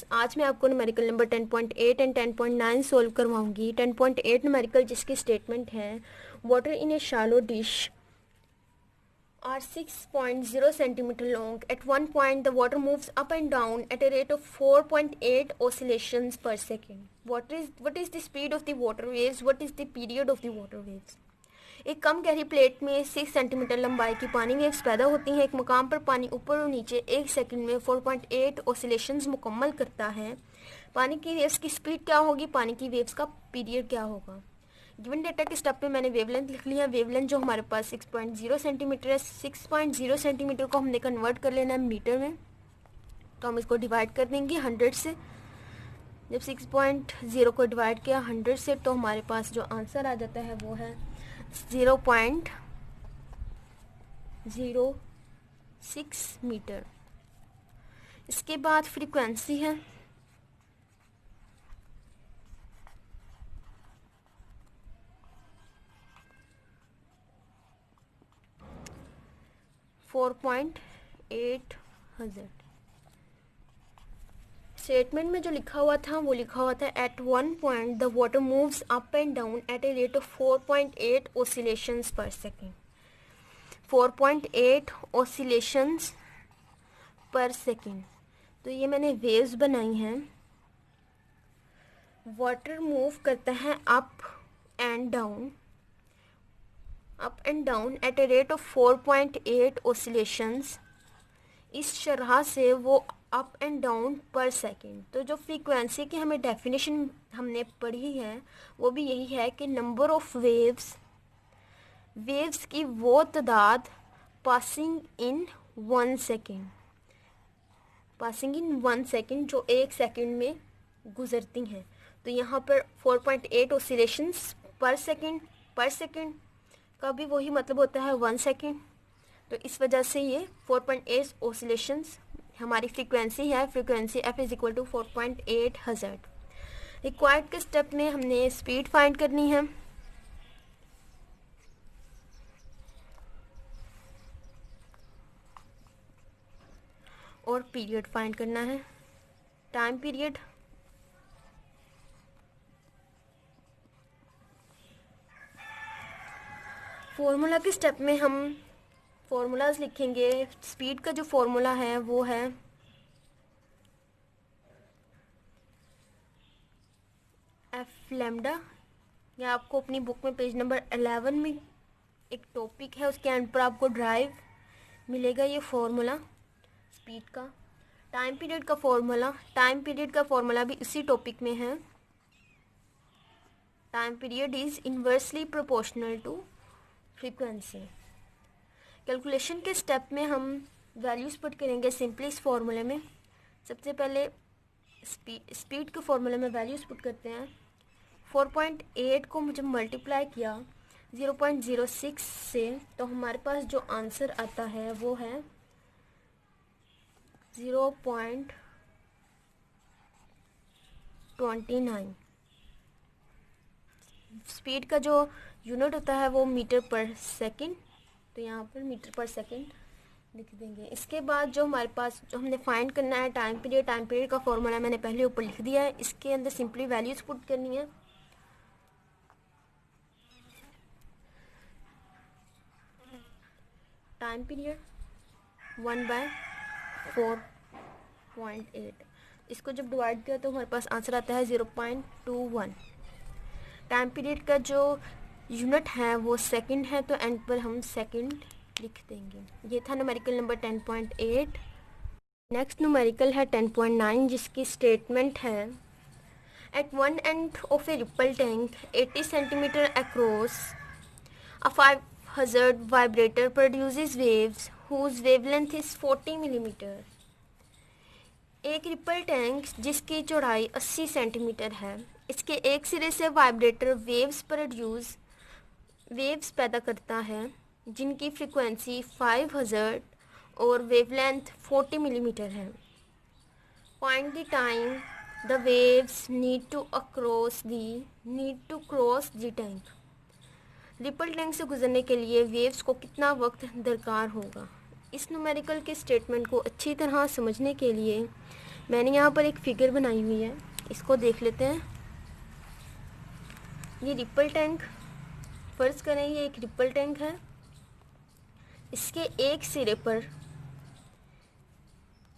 Class. आज मैं आपको न्यूमेरिकल नंबर 10.8 एंड 10.9 सोल्व करवाऊंगी। 10.8 न्यूमेरिकल जिसकी स्टेटमेंट है water in a shallow dish are 6.0 centimeter long. At one point, the water moves up and down at a rate of 4.8 oscillations per second. What is the speed of the water waves? What is the period of the water waves? एक कम गहरी plate में 6 centimetre लंबाई की पानी waves पैदा होती हैं। एक मुकाम पर पानी ऊपर और नीचे 1 सेकंड में 4.8 ऑसिलेशंस मुकम्मल करता है। पानी की वेव्स की स्पीड क्या होगी, पानी की वेव्स का पीरियड क्या होगा। गिवन डेटा के स्टेप पे मैंने वेवलेंथ लिख लिया। वेवलेंथ जो हमारे पास 6.0 सेंटीमीटर है, 6.0 सेंटीमीटर को हमने कन्वर्ट कर लेना है मीटर में, तो हम इसको डिवाइड कर देंगे 100 से। जब 6.0 को डिवाइड किया 100 से तो हमारे पास जो आंसर आ जाता है वो है 0.06 मीटर। इसके बाद फ्रीक्वेंसी है 4.8 हज़ार। स्टेटमेंट में जो लिखा हुआ था वो लिखा हुआ था at one point the water moves up and down at a rate of 4.8 oscillations per second. 4.8 oscillations per second. तो ये मैंने वेव्स बनाई हैं। वाटर मूव करता है up and down at a rate of 4.8 oscillations. इस शरह से वो up and down per second. तो जो फ्रीक्वेंसी की हमें डेफिनेशन हमने पढ़ी है वो भी यही है कि नंबर ऑफ वेव्स की वो तादाद पासिंग इन 1 सेकेंड जो 1 सेकेंड में गुजरती हैं। तो यहाँ पर 4.8 ऑसिलेशंस पर सेकेंड का भी वही मतलब होता है 1 सेकेंड। तो इस वजह से ये 4.8 ऑसिलेशंस हमारी फ्रीक्वेंसी है। Frequency f is equal to 4.8 हज़र्ट। रिक्वायर्ड के स्टेप में हमने स्पीड फाइंड करनी है और पीरियड फाइंड करना है, टाइम पीरियड। फॉर्मूला के स्टेप में हम फॉर्मूलाज लिखेंगे। स्पीड का जो फॉर्मूला है वो है एफ लैम्डा। या आपको अपनी बुक में पेज नंबर 11 में एक टॉपिक है, उसके एंड पर आपको ड्राइव मिलेगा ये फॉर्मूला स्पीड का। टाइम पीरियड का फॉर्मूला भी इसी टॉपिक में है। Time period is inversely proportional to frequency. Calculation के स्टेप में हम वैल्यूज पुट करेंगे सिंपली इस फॉर्मूले में। सबसे पहले स्पीड के फॉर्मूले में वैल्यूज पुट करते हैं। 4.8 को मुझे मल्टीप्लाई किया 0.06 से, तो हमारे पास जो आंसर आता है वो है 0.29। स्पीड का जो यूनिट होता है वो मीटर पर सेकंड, तो यहाँ पर मीटर पर सेकंड लिख देंगे। इसके बाद जो हमारे पास जो हमने फाइंड करना है टाइम पीरियड का फॉर्मूला मैंने पहले ऊपर लिख दिया है। इसके अंदर सिंपली वैल्यूज पुट करनी है। टाइम पीरियड 1/4.8, इसको जब डिवाइड किया तो हमारे पास आंसर आता है 0.21। टाइम पीरियड का जो यूनिट है वो सेकंड है, तो एंड पर हम सेकंड लिख देंगे। ये था न्यूमेरिकल नंबर 10.8। नेक्स्ट न्यूमेरिकल है 10.9 जिसकी स्टेटमेंट है at one end of a ripple tank 80 centimetre across a 5 हज़र्ड vibrator produces waves whose wavelength is 40 millimetre. एक रिपल टैंक जिसकी चौड़ाई 80 सेंटीमीटर है, इसके एक सिरे से वाइब्रेटर वेव्स पैदा करता है जिनकी फ्रीक्वेंसी 5 हज़र्ड और वेवलेंथ 40 मिलीमीटर है। Find the time the waves need to cross the tank. Ripple tank से गुजरने के लिए वेव्स को कितना वक्त दरकार होगा। इस न्यूमेरिकल के स्टेटमेंट को अच्छी तरह समझने के लिए मैंने यहाँ पर एक फिगर बनाई हुई है, इसको देख लेते हैं। ये रिपल टैंक, फ़र्ज़ करें ये एक रिपल टैंक है। इसके एक सिरे पर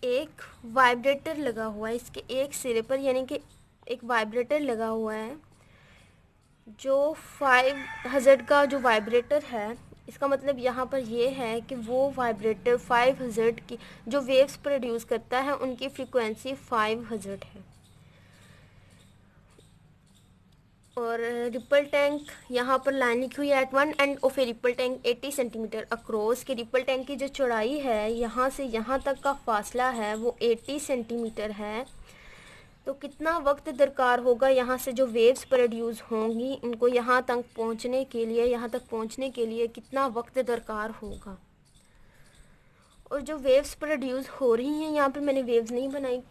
एक वाइब्रेटर लगा हुआ है, इसके एक सिरे पर यानी कि एक वाइब्रेटर लगा हुआ है जो 5 हर्ट्ज़ का जो वाइब्रेटर है। इसका मतलब यहाँ पर ये है कि वो वाइब्रेटर 5 हर्ट्ज़ की जो वेव्स प्रोड्यूस करता है उनकी फ्रीक्वेंसी 5 हर्ट्ज़ है। और रिपल टैंक यहाँ पर लाइन लिखी हुई है at one end of a ripple tank 80 centimetre across. कि रिपल टैंक की जो चौड़ाई है यहाँ से यहाँ तक का फासला है वो 80 सेंटीमीटर है। तो कितना वक्त दरकार होगा यहाँ से जो वेव्स प्रोड्यूस होंगी इनको यहाँ तक पहुँचने के लिए कितना वक्त दरकार होगा। और जो वेव्स प्रोड्यूस हो रही हैं, यहाँ पर मैंने वेव्स नहीं बनाई,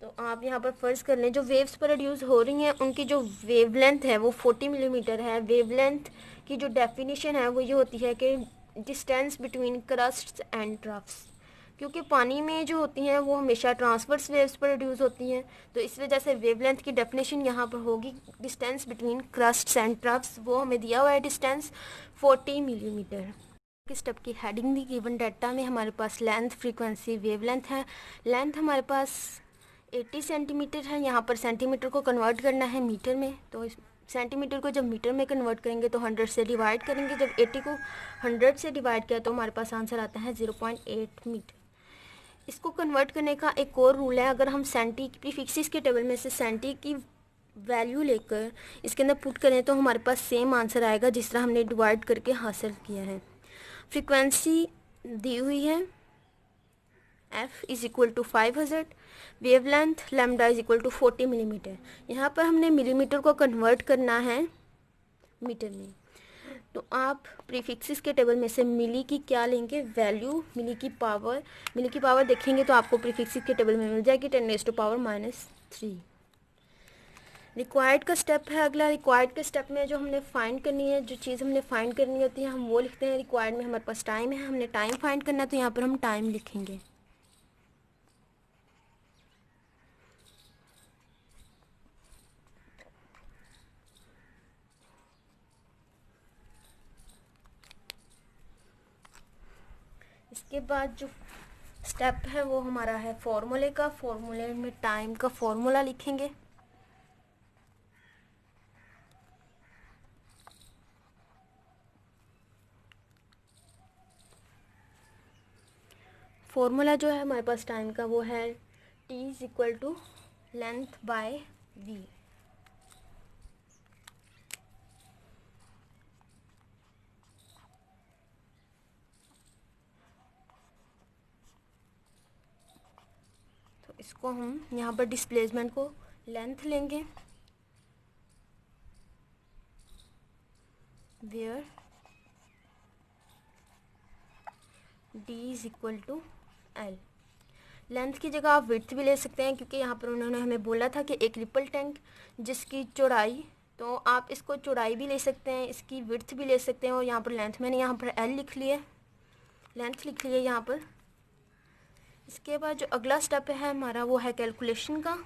तो आप यहाँ पर फ़र्ज़ कर लें जो वेव्स प्रोड्यूस हो रही हैं उनकी जो वेवलेंथ है वो 40 मिलीमीटर है। वेवलेंथ की जो डेफिनेशन है वो ये होती है कि distance between crusts and troughs. क्योंकि पानी में जो होती हैं वो हमेशा ट्रांसवर्स वेव्स प्रोड्यूस होती हैं, तो इस वजह से वेवलेंथ की डेफिनेशन यहाँ पर होगी distance between crusts and troughs. वो हमें दिया हुआ है डिस्टेंस 40 मिलीमीटर। इस स्टेप की हेडिंग दी गिवन डाटा में हमारे पास लेंथ, फ्रीक्वेंसी, वेवलेंथ है। लेंथ हमारे पास 80 सेंटीमीटर है। यहाँ पर सेंटीमीटर को कन्वर्ट करना है मीटर में, तो सेंटीमीटर को जब मीटर में कन्वर्ट करेंगे तो 100 से डिवाइड करेंगे। जब 80 को 100 से डिवाइड किया तो हमारे पास आंसर आता है 0.8 मीटर। इसको कन्वर्ट करने का एक और रूल है, अगर हम सेंटी प्रीफिक्सेस के टेबल में से सेंटी की वैल्यू लेकर इसके अंदर पुट करें तो हमारे पास सेम आंसर आएगा जिस तरह हमने डिवाइड करके हासिल किया है। फ्रीक्वेंसी दी हुई है f is equal to 5 hertz, wavelength lambda is equal to 40 millimetre. यहाँ पर हमने मिलीमीटर को कन्वर्ट करना है मीटर में, तो आप प्रीफिक्सेस के टेबल में से मिली की क्या लेंगे वैल्यू, मिली की पावर देखेंगे तो आपको प्रीफिक्सेस के टेबल में मिल जाएगी 10⁻⁻3। रिक्वायर्ड का स्टेप है अगला। रिक्वायर्ड के स्टेप में जो हमने फाइंड करनी है, जो चीज़ हमने फाइंड करनी होती है हम वो लिखते हैं। रिक्वायर्ड में हमारे पास टाइम है, हमने टाइम फाइंड करना है तो यहाँ पर हम टाइम लिखेंगे। इसके बाद जो स्टेप है वो हमारा है फॉर्मूले का। फॉर्मूले में टाइम का फॉर्मूला लिखेंगे। फॉर्मूला जो है हमारे पास टाइम का वो है t is equal to length by v। तो इसको हम यहाँ पर डिस्प्लेसमेंट को लेंथ लेंगे, where d is equal to l। Length की जगह आप विड्थ भी ले सकते हैं क्योंकि यहाँ पर उन्होंने हमें बोला था कि एक रिपल टैंक जिसकी चौड़ाई, तो आप इसको चौड़ाई भी ले सकते हैं, इसकी विड्थ भी ले सकते हैं। और यहाँ पर लेंथ मैंने यहाँ पर l लिख लिया, लेंथ लिख लिया यहाँ पर। इसके बाद जो अगला स्टेप है हमारा वो है कैलकुलेशन का।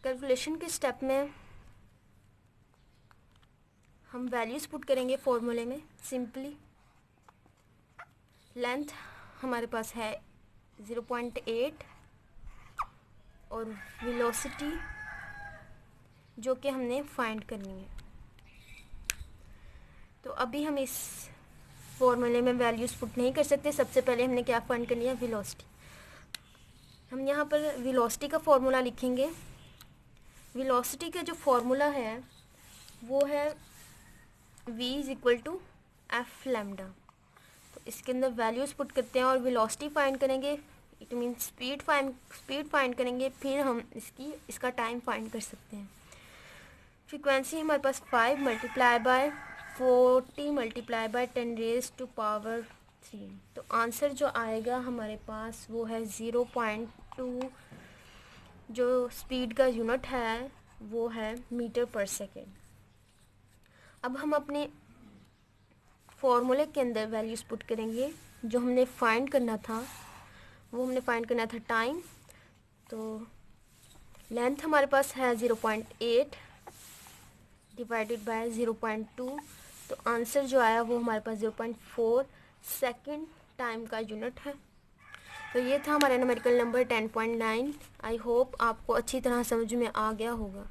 कैलकुलेशन के स्टेप में हम वैल्यूज़ पुट करेंगे फॉर्मूले में। सिंपली लेंथ हमारे पास है 0.8 और वेलोसिटी जो कि हमने फाइंड करनी है। तो अभी हम इस फॉर्मूले में वैल्यूज़ पुट नहीं कर सकते। सबसे पहले हमने क्या फाइंड करनी है, वेलोसिटी। हम यहाँ पर वेलोसिटी का फॉर्मूला लिखेंगे। वेलोसिटी का जो फॉर्मूला है वो है v is equal to F lambda. तो इसके अंदर वैल्यूज़ पुट करते हैं और वेलोसिटी फाइंड करेंगे, इट मीन स्पीड फाइंड करेंगे, फिर हम इसका टाइम फाइंड कर सकते हैं। फ्रीक्वेंसी हमारे पास 5 मल्टीप्लाई बाय 40 मल्टीप्लाई बाय 10⁻⁻3। तो आंसर जो आएगा हमारे पास वो है 0.2। जो स्पीड का यूनिट है वो है मीटर पर सेकेंड। अब हम अपने फॉर्मूले के अंदर वैल्यूज़ पुट करेंगे। जो हमने फाइंड करना था वो हमने फाइंड करना था टाइम। तो लेंथ हमारे पास है 0.8 डिवाइडेड बाय 0.2, तो आंसर जो आया वो हमारे पास 0.4 सेकेंड टाइम का यूनिट है। तो ये था हमारा न्यूमेरिकल नंबर 10.9। आई होप आपको अच्छी तरह समझ में आ गया होगा।